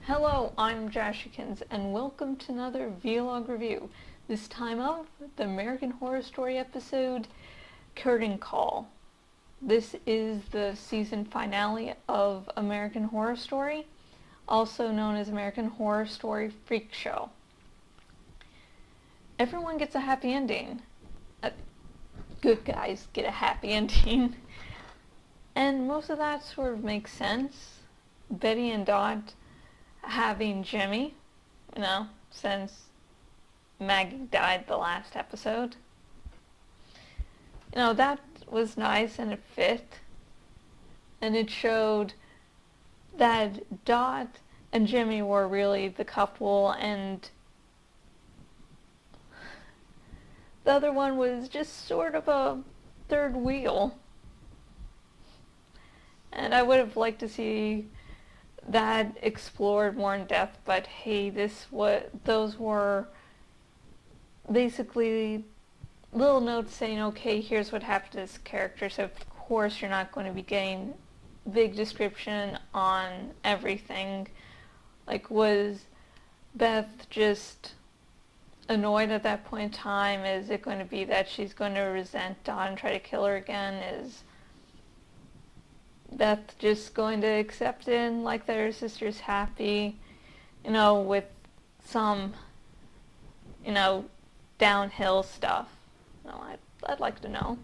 Hello, I'm Jashykins, and welcome to another vlog review. This time of the American Horror Story episode, Curtain Call. This is the season finale of American Horror Story, also known as American Horror Story Freak Show. Everyone gets a happy ending. Good guys get a happy ending. And most of that sort of makes sense. Betty and Dot having Jimmy, since Maggie died the last episode. That was nice and it fit. And it showed that Dot and Jimmy were really the couple, and the other one was just sort of a third wheel. And I would have liked to see that explored more in depth, but hey, those were basically little notes saying, okay, here's what happened to this character, so of course you're not going to be getting big description on everything. Like, was Beth just annoyed at that point in time? Is it going to be that she's going to resent Dot and try to kill her again? Is Beth just going to accept it like that her sister's happy, with some, downhill stuff? I'd like to know.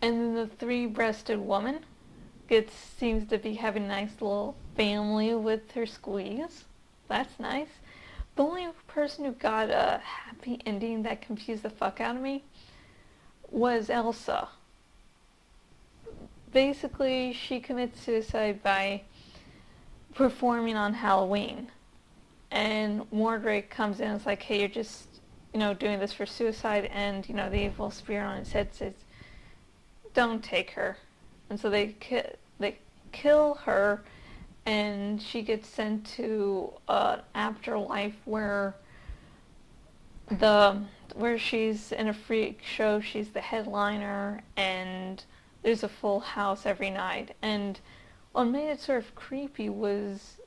And then the three-breasted woman seems to be having a nice little family with her squeeze. That's nice. The only person who got a happy ending that confused the fuck out of me was Elsa. Basically, she commits suicide by performing on Halloween. And Mordrake comes in and is like, hey, you're just, doing this for suicide. And, the evil spirit on his head says, don't take her. And so they kill her, and she gets sent to an afterlife where she's in a freak show. She's the headliner, and there's a full house every night. And what made it sort of creepy was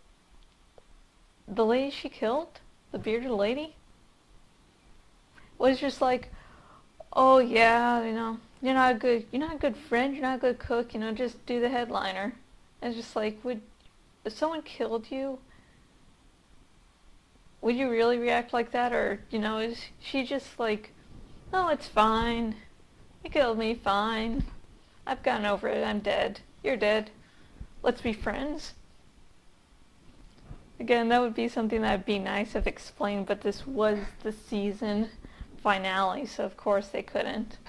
the lady she killed, the bearded lady, was just like, oh yeah, you're not a good friend, you're not a good cook, just do the headliner. And it's just like, if someone killed you, would you really react like that? Or, is she just like, oh, it's fine, you killed me, fine, I've gotten over it, I'm dead, you're dead, let's be friends? Again, that would be something that would be nice if explained, but this was the season finale, so of course they couldn't.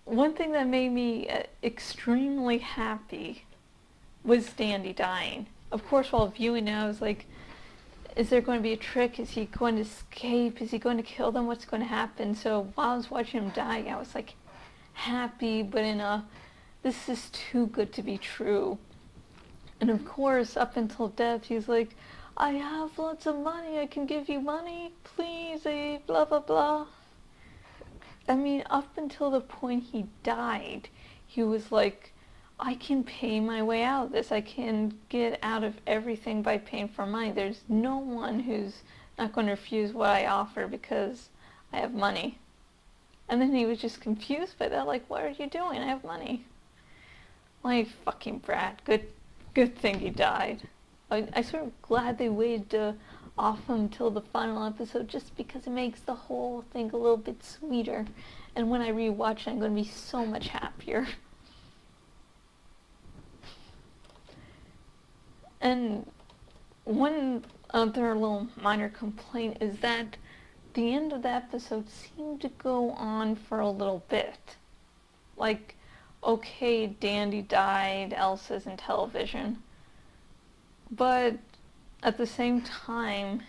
One thing that made me extremely happy was Dandy dying. Of course, while viewing it, I was like, is there going to be a trick? Is he going to escape? Is he going to kill them? What's going to happen? So while I was watching him die, I was like happy, but in a, this is too good to be true. And of course, up until death, he's like, I have lots of money, I can give you money, please, blah blah blah. I mean, up until the point he died, he was like, I can pay my way out of this. I can get out of everything by paying for money. There's no one who's not going to refuse what I offer because I have money. And then he was just confused by that, like, what are you doing? I have money. Like, fucking brat. Good thing he died. I'm sort of glad they waited to off him till the final episode, just because it makes the whole thing a little bit sweeter. And when I rewatch it, I'm going to be so much happier. And one other little minor complaint is that the end of the episode seemed to go on for a little bit. Like, okay, Dandy died, Elsa's in television, but at the same time,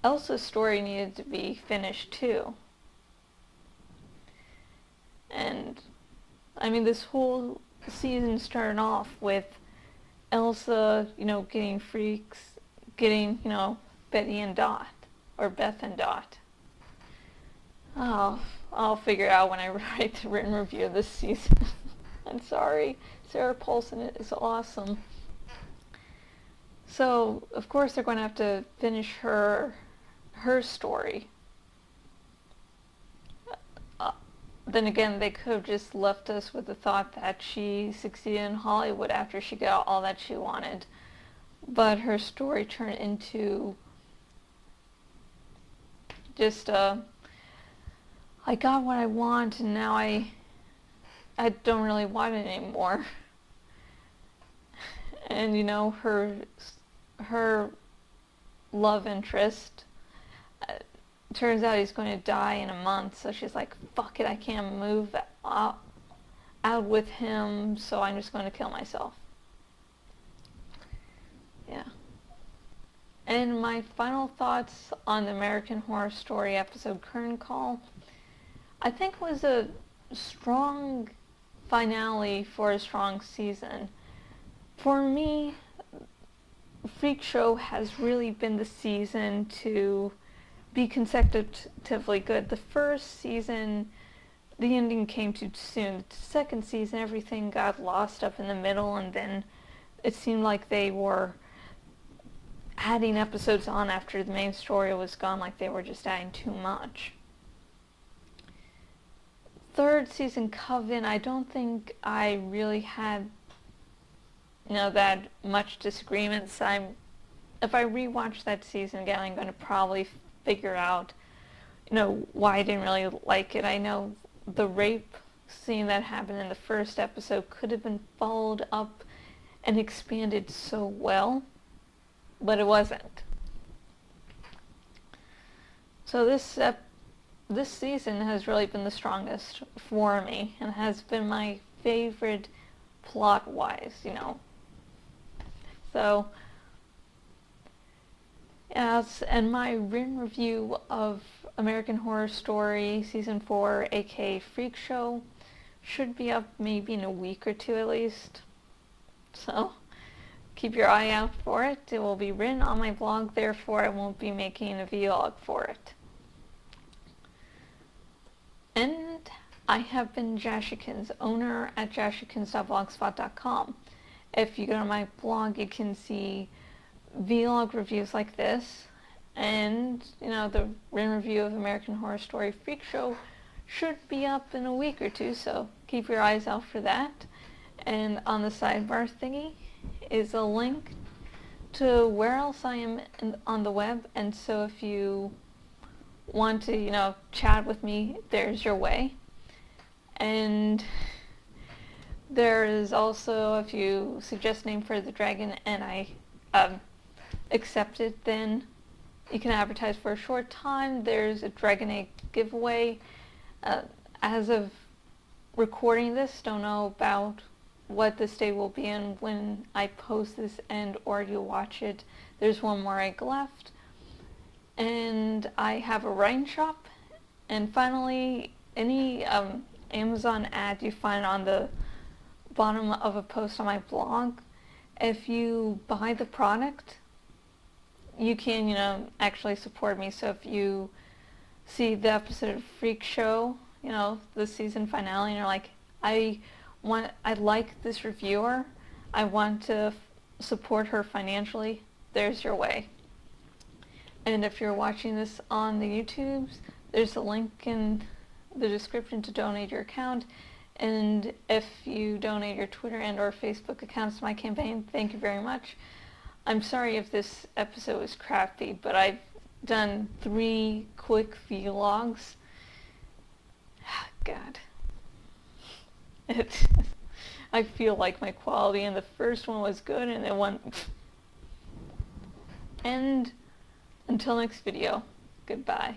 Elsa's story needed to be finished too. And, I mean, this whole season started off with Elsa, getting freaks, getting, Betty and Dot, or Beth and Dot. I'll figure it out when I write the written review of this season. I'm sorry. Sarah Paulson is awesome. So, of course, they're going to have to finish her story. Then again, they could have just left us with the thought that she succeeded in Hollywood after she got all that she wanted. But her story turned into just, I got what I want, and now I don't really want it anymore. And, you know, her love interest, turns out he's going to die in a month, so she's like, fuck it, I can't move out with him, so I'm just going to kill myself. Yeah. And my final thoughts on the American Horror Story episode Curtain Call, I think was a strong finale for a strong season. For me, Freak Show has really been the season to be consecutively good. The first season, the ending came too soon. The second season, everything got lost up in the middle, and then it seemed like they were adding episodes on after the main story was gone, like they were just adding too much. Third season, Coven, I don't think I really had, you know, that much disagreements. If I rewatch that season again, I'm going to probably figure out, you know, why I didn't really like it. I know the rape scene that happened in the first episode could have been followed up and expanded so well, but it wasn't. So this season has really been the strongest for me, and has been my favorite plot-wise, you know. So, yes, and my written review of American Horror Story Season 4, aka Freak Show, should be up maybe in a week or two at least. So, keep your eye out for it. It will be written on my blog, therefore I won't be making a vlog for it. And I have been Jashykins, owner at jashykins.blogspot.com. If you go to my blog, you can see vlog reviews like this, and, you know, the written review of American Horror Story Freak Show should be up in a week or two, so keep your eyes out for that. And on the sidebar thingy is a link to where else I am on the web, and so if you want to, you know, chat with me, there's your way. And there is also, if you suggest a name for the dragon and I accept it, then you can advertise for a short time. There's a dragon egg giveaway. As of recording this, don't know about what this day will be in when I post this and or you watch it. There's one more egg left. And I have a writing shop. And finally, any Amazon ad you find on the bottom of a post on my blog, if you buy the product, you can, you know, actually support me. So if you see the episode of Freak Show, you know, the season finale, and you're like, I like this reviewer, I want to support her financially, there's your way. And if you're watching this on the YouTubes, there's a link in the description to donate your account. And if you donate your Twitter and or Facebook accounts to my campaign, thank you very much. I'm sorry if this episode was crappy, but I've done 3 quick vlogs. God. I feel like my quality in the first one was good and it went... And until next video, goodbye.